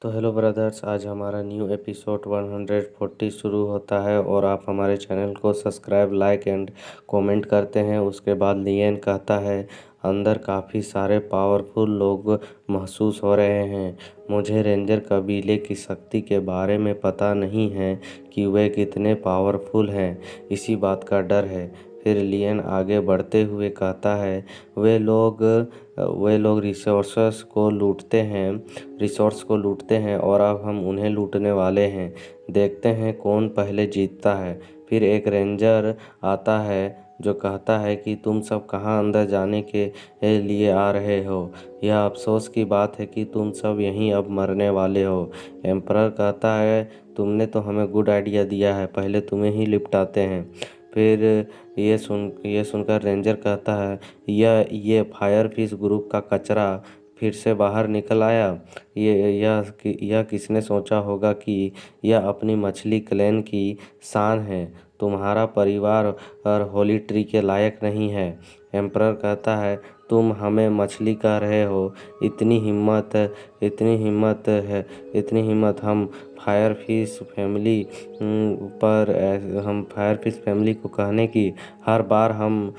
तो hello brothers, आज हमारा न्यू एपिसोड 140 शुरू होता है और आप हमारे चैनल को सब्सक्राइब, लाइक एंड कमेंट करते हैं। उसके बाद लियन कहता है, अंदर काफ़ी सारे पावरफुल लोग महसूस हो रहे हैं। मुझे रेंजर कबीले की शक्ति के बारे में पता नहीं है कि वे कितने पावरफुल हैं, इसी बात का डर है। फिर लियन आगे बढ़ते हुए कहता है, वे लोग रिसोर्स को लूटते हैं और अब हम उन्हें लूटने वाले हैं। देखते हैं कौन पहले जीतता है। फिर एक रेंजर आता है जो कहता है कि तुम सब कहाँ अंदर जाने के लिए आ रहे हो। यह अफसोस की बात है कि तुम सब यहीं अब मरने वाले हो। एम्परर कहता है, तुमने तो हमें गुड आइडिया दिया है, पहले तुम्हें ही निपटाते हैं। फिर ये सुनकर रेंजर कहता है, ये फायर फिश ग्रुप का कचरा फिर से बाहर निकल आया। यह किसने सोचा होगा कि यह अपनी मछली क्लैन की शान है। तुम्हारा परिवार और होली ट्री के लायक नहीं है। एम्परर कहता है, तुम हमें मछली कह रहे हो? इतनी हिम्मत हम फायर फिश फैमिली को कहने की। हर बार हम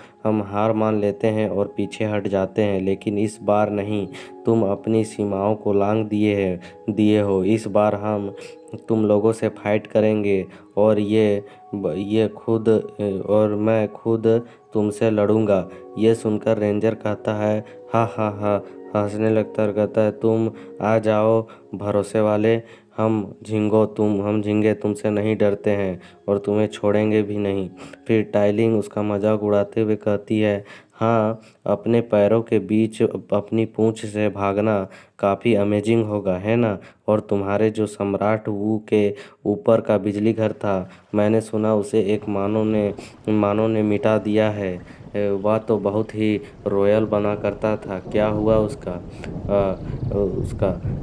हार मान लेते हैं और पीछे हट जाते हैं, लेकिन इस बार नहीं। तुम अपनी सीमाओं को लांघ दिए हो। इस बार हम तुम लोगों से फाइट करेंगे और मैं खुद तुमसे लड़ूंगा। ये सुनकर रेंजर कहता है, हा हा हा, हंसने लगता है और कहता है, तुम आ जाओ भरोसे वाले, हम झिंगे तुमसे नहीं डरते हैं और तुम्हें छोड़ेंगे भी नहीं। फिर टाइलिंग उसका मजाक उड़ाते हुए कहती है, हाँ, अपने पैरों के बीच अपनी पूंछ से भागना काफ़ी अमेजिंग होगा, है ना? और तुम्हारे जो सम्राट वू के ऊपर का बिजली घर था, मैंने सुना उसे एक मानव ने मिटा दिया है। वह तो बहुत ही रॉयल बना करता था, क्या हुआ उसका?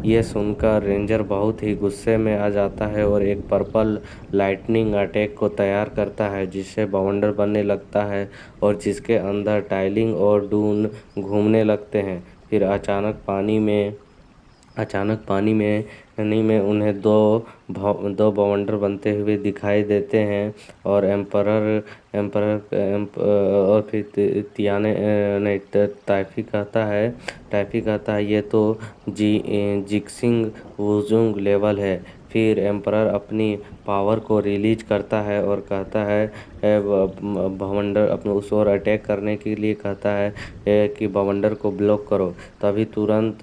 ये सुनकर रेंजर बहुत ही गुस्से में आ जाता है और एक पर्पल लाइटनिंग अटैक को तैयार करता है, जिससे बवंडर बनने लगता है और जिसके अंदर टाइलिंग और डून घूमने लगते हैं। फिर अचानक पानी में उन्हें दो बवंडर बनते हुए दिखाई देते हैं और और फिर टाइफी कहता है, ये तो जिक्सिंग वुजुंग लेवल है। फिर एम्परर अपनी पावर को रिलीज करता है और कहता है, बवंडर अपने उस ओर अटैक करने के लिए कहता है कि बवंडर को ब्लॉक करो। तभी तुरंत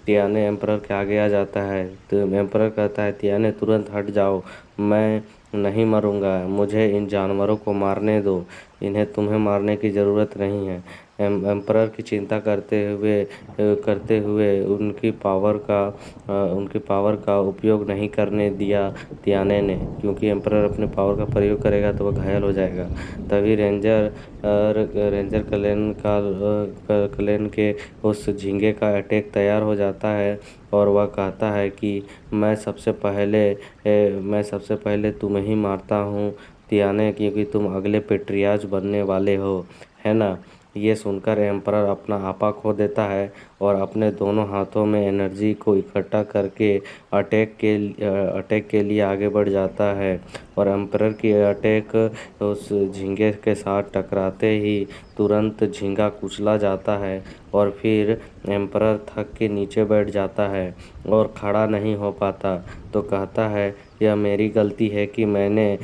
तियाने एम्परर के आगे आ जाता है। तो एम्परर कहता है, तियाने तुरंत हट जाओ, मैं नहीं मरूंगा, मुझे इन जानवरों को मारने दो, इन्हें तुम्हें मारने की ज़रूरत नहीं है। एम्परर की चिंता करते हुए उनकी पावर का उपयोग नहीं करने दिया तियाने ने, क्योंकि एम्परर अपने पावर का प्रयोग करेगा तो वह घायल हो जाएगा। तभी रेंजर क्लेन के उस झींगे का अटैक तैयार हो जाता है और वह कहता है कि मैं सबसे पहले तुम्हें ही मारता हूँ तियाने, क्योंकि तुम अगले पेट्रियार्च बनने वाले हो, है ना? ये सुनकर एम्परर अपना आपा खो देता है और अपने दोनों हाथों में एनर्जी को इकट्ठा करके अटैक के लिए आगे बढ़ जाता है और एम्परर की अटैक उस झींगे के साथ टकराते ही तुरंत झींगा कुचला जाता है और फिर एम्परर थक के नीचे बैठ जाता है और खड़ा नहीं हो पाता। तो कहता है, यह मेरी गलती है कि मैंने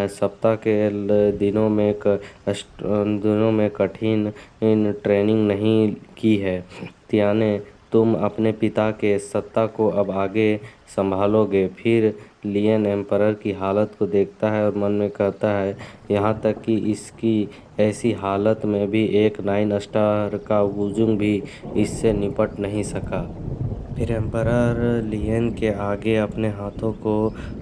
सप्ताह के दिनों में कठिन ट्रेनिंग नहीं की है। तियाने, तुम अपने पिता के सत्ता को अब आगे संभालोगे। फिर लियन एम्परर की हालत को देखता है और मन में कहता है, यहाँ तक कि इसकी ऐसी हालत में भी एक 9 स्टार का वुजुंग भी इससे निपट नहीं सका। फिर एम्परर लियन के आगे अपने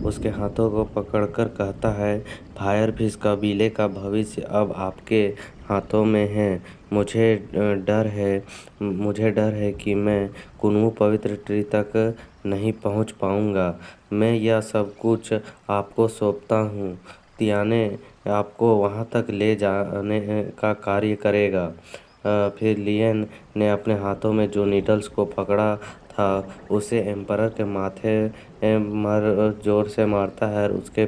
उसके हाथों को पकड़कर कहता है, फायर फिश कबीले का भविष्य अब आपके हाथों में है। मुझे डर है कि मैं कुनू पवित्र ट्री तक नहीं पहुंच पाऊंगा। मैं यह सब कुछ आपको सौंपता हूँ। तियाने आपको वहां तक ले जाने का कार्य करेगा। फिर लियन ने अपने हाथों में जो नीडल्स को पकड़ा था उसे एम्परर के माथे मर जोर से मारता है और उसके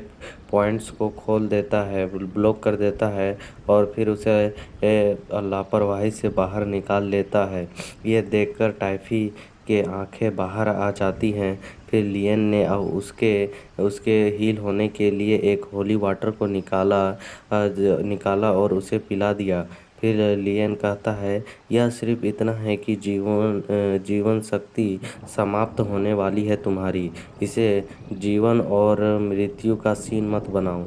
पॉइंट्स को खोल देता है, ब्लॉक कर देता है और फिर उसे लापरवाही से बाहर निकाल लेता है। ये देखकर टाइफी के आंखें बाहर आ जाती हैं। फिर लियन ने उसके उसके हील होने के लिए एक होली वाटर को निकाला और उसे पिला दिया। फिर लियन कहता है, यह सिर्फ इतना है कि जीवन शक्ति समाप्त होने वाली है तुम्हारी। इसे जीवन और मृत्यु का सीन मत बनाओ।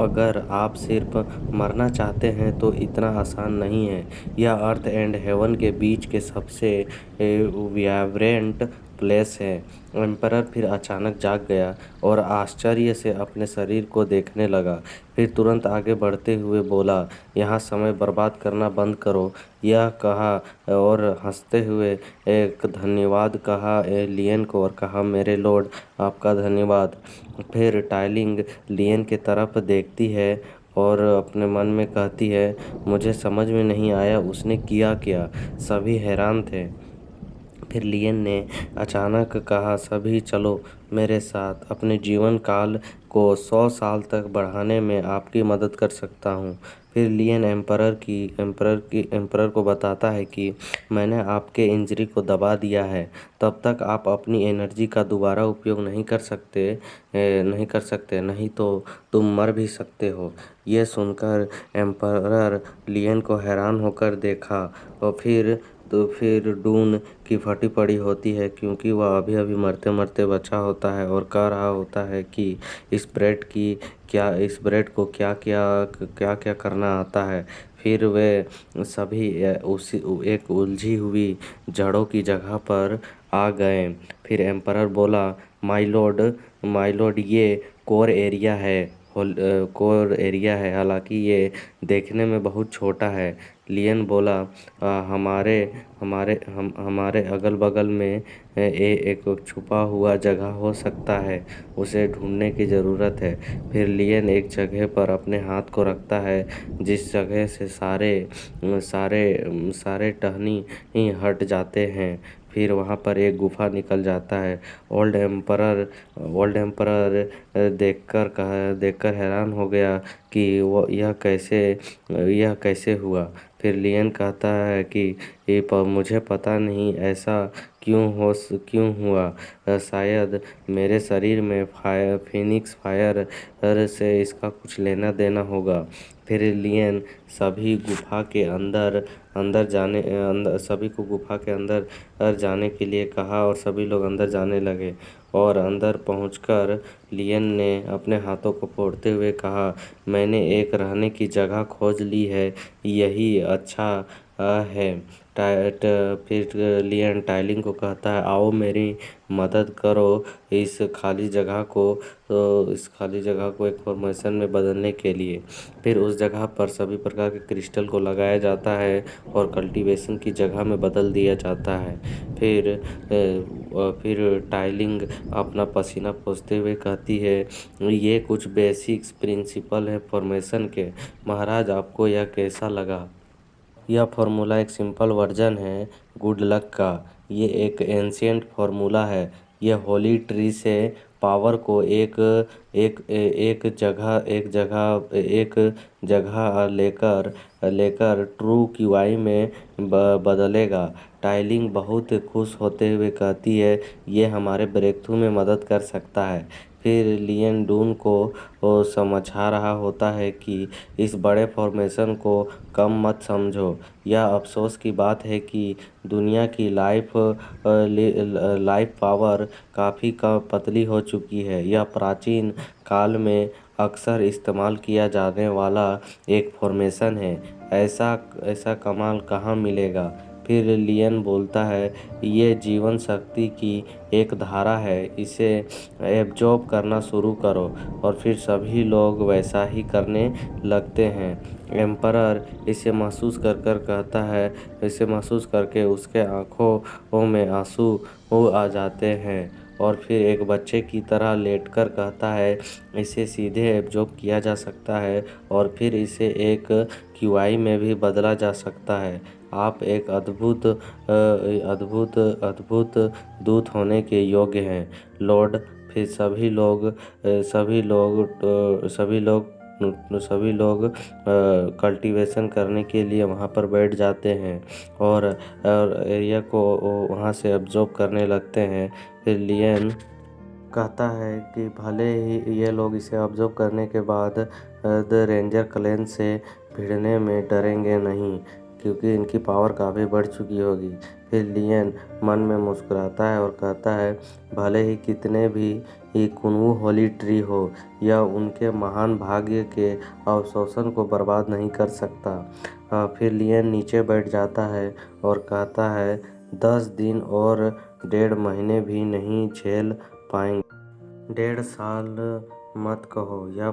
अगर आप सिर्फ मरना चाहते हैं तो इतना आसान नहीं है। यह अर्थ एंड हेवन के बीच के सबसे वाइब्रेंट प्लेस है। एम्परर फिर अचानक जाग गया और आश्चर्य से अपने शरीर को देखने लगा। फिर तुरंत आगे बढ़ते हुए बोला, यहाँ समय बर्बाद करना बंद करो। यह कहा और हंसते हुए एक धन्यवाद कहा लियन को और कहा, मेरे लॉर्ड, आपका धन्यवाद। फिर टाइलिंग लियन के तरफ देखती है और अपने मन में कहती है, मुझे समझ में नहीं आया उसने किया क्या। सभी हैरान थे। फिर लियन ने अचानक कहा, सभी चलो मेरे साथ, अपने जीवन काल को 100 साल तक बढ़ाने में आपकी मदद कर सकता हूँ। फिर लियन एम्परर को बताता है कि मैंने आपके इंजरी को दबा दिया है, तब तक आप अपनी एनर्जी का दोबारा उपयोग नहीं कर सकते, नहीं तो तुम मर भी सकते हो। ये सुनकर एम्परर लियन को हैरान होकर देखा और फिर डून की फटी पड़ी होती है, क्योंकि वह अभी अभी मरते मरते बचा होता है और कह रहा होता है कि इस ब्रेड को क्या क्या करना आता है। फिर वे सभी एक उलझी हुई जड़ों की जगह पर आ गए। फिर एम्परर बोला, माय लॉर्ड, ये कोर एरिया है, हालांकि ये देखने में बहुत छोटा है। लियन बोला, हमारे अगल बगल में एक छुपा हुआ जगह हो सकता है, उसे ढूंढने की ज़रूरत है। फिर लियन एक जगह पर अपने हाथ को रखता है जिस जगह से सारे टहनी ही हट जाते हैं। फिर वहाँ पर एक गुफा निकल जाता है। ओल्ड एम्परर देखकर हैरान हो गया कि यह कैसे हुआ। फिर लियन कहता है कि मुझे पता नहीं ऐसा क्यों हुआ। शायद मेरे शरीर में फिनिक्स फायर से इसका कुछ लेना देना होगा। फिर लियन सभी को गुफा के अंदर जाने के लिए कहा और सभी लोग अंदर जाने लगे। और अंदर पहुंचकर लियन ने अपने हाथों को फोड़ते हुए कहा, मैंने एक रहने की जगह खोज ली है, यही अच्छा है। फिर लियन टाइलिंग को कहता है, आओ मेरी मदद करो इस खाली जगह को एक फॉर्मेशन में बदलने के लिए। फिर उस जगह पर सभी प्रकार के क्रिस्टल को लगाया जाता है और कल्टीवेशन की जगह में बदल दिया जाता है। फिर टाइलिंग अपना पसीना पोंछते हुए कहती है, ये कुछ बेसिक्स प्रिंसिपल है फॉर्मेशन के। महाराज, आपको यह कैसा लगा? यह फार्मूला एक सिंपल वर्जन है गुड लक का। ये एक एंशियंट फार्मूला है। यह होली ट्री से पावर को एक जगह लेकर ट्रू क्यूआई में बदलेगा। टाइलिंग बहुत खुश होते हुए कहती है, ये हमारे ब्रेकथ्रू में मदद कर सकता है। फिर लियन डून को समझा रहा होता है कि इस बड़े फॉर्मेशन को कम मत समझो। यह अफसोस की बात है कि दुनिया की लाइफ पावर काफ़ी पतली हो चुकी है। यह प्राचीन काल में अक्सर इस्तेमाल किया जाने वाला एक फॉर्मेशन है। ऐसा कमाल कहाँ मिलेगा? फिर लियन बोलता है, ये जीवन शक्ति की एक धारा है, इसे एब्जॉर्ब करना शुरू करो। और फिर सभी लोग वैसा ही करने लगते हैं। एम्परर इसे महसूस करके उसके आंखों में आंसू आ जाते हैं और फिर एक बच्चे की तरह लेटकर कहता है, इसे सीधे एब्जॉर्ब किया जा सकता है और फिर इसे एक क्यूआई में भी बदला जा सकता है। आप एक अद्भुत दूत होने के योग्य हैं लॉर्ड। फिर सभी लोग कल्टीवेशन करने के लिए वहाँ पर बैठ जाते हैं और एरिया को वहाँ से ऑब्जर्व करने लगते हैं। फिर लियन कहता है कि भले ही ये लोग इसे ऑब्जर्व करने के बाद द रेंजर क्लैन से भिड़ने में डरेंगे नहीं, क्योंकि इनकी पावर काफ़ी बढ़ चुकी होगी। फिर लियन मन में मुस्कुराता है और कहता है भले ही कितने भी कुनवू होली ट्री हो, यह उनके महान भाग्य के अवशोषण को बर्बाद नहीं कर सकता। फिर लियन नीचे बैठ जाता है और कहता है 10 दिन और 1.5 महीने भी नहीं झेल पाएंगे। 1.5 साल मत कहो, यह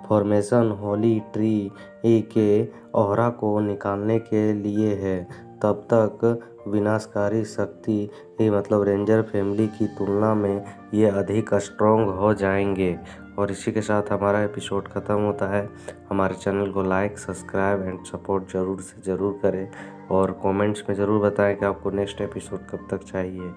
फॉर्मेशन होली ट्री के ऑरा को निकालने के लिए है। तब तक विनाशकारी शक्ति मतलब रेंजर फैमिली की तुलना में ये अधिक स्ट्रॉन्ग हो जाएंगे। और इसी के साथ हमारा एपिसोड ख़त्म होता है। हमारे चैनल को लाइक, सब्सक्राइब एंड सपोर्ट ज़रूर से ज़रूर करें और कमेंट्स में ज़रूर बताएं कि आपको नेक्स्ट एपिसोड कब तक चाहिए।